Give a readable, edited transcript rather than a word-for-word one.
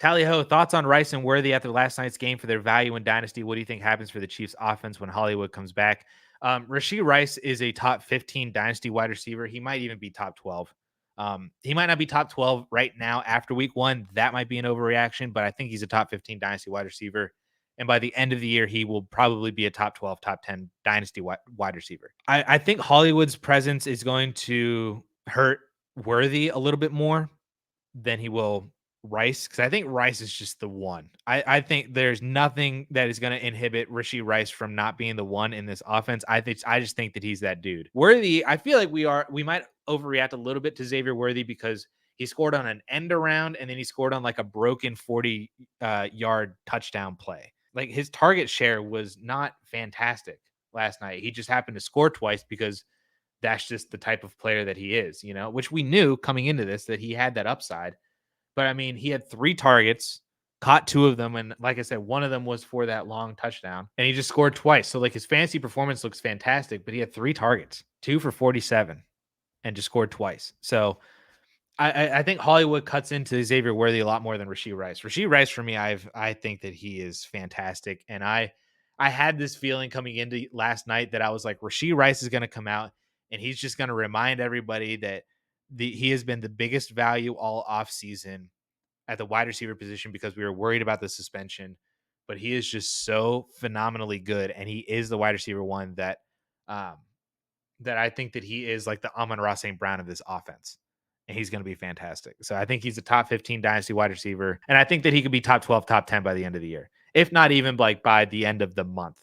Tally Ho, thoughts on Rice and Worthy after last night's game for their value in Dynasty? What do you think happens for the Chiefs offense when Hollywood comes back? Rashee Rice is a top 15 Dynasty wide receiver. He might even be top 12. He might not be top 12 right now after week one. That might be an overreaction, but I think he's a top 15 Dynasty wide receiver. And by the end of the year, he will probably be a top 12, top 10 Dynasty wide receiver. I think Hollywood's presence is going to hurt Worthy a little bit more than he will Rice, because I think Rice is just the one. I think there's nothing that is going to inhibit Rashee Rice from not being the one in this offense. I just think that he's that dude. Worthy, I feel like we might overreact a little bit to Xavier Worthy because he scored on an end around and then he scored on like a broken 40 yard touchdown play. Like his target share was not fantastic last night. He just happened to score twice because that's just the type of player that he is, which we knew coming into this that he had that upside. But I mean, he had 3 targets, caught 2 of them, and like I said, one of them was for that long touchdown, and he just scored twice. So like his fantasy performance looks fantastic, but he had 3 targets, 2 for 47, and just scored twice. So I think Hollywood cuts into Xavier Worthy a lot more than Rashee Rice. Rashee Rice for me, I think that he is fantastic, and I had this feeling coming into last night that I was like, Rashee Rice is going to come out and he's just going to remind everybody that he has been the biggest value all off season at the wide receiver position because we were worried about the suspension, but he is just so phenomenally good, and he is the wide receiver one um, that I think that he is like the Amon-Ra St. Brown of this offense. And he's going to be fantastic. So I think he's a top 15 dynasty wide receiver. And I think that he could be top 12, top 10 by the end of the year, if not even like by the end of the month.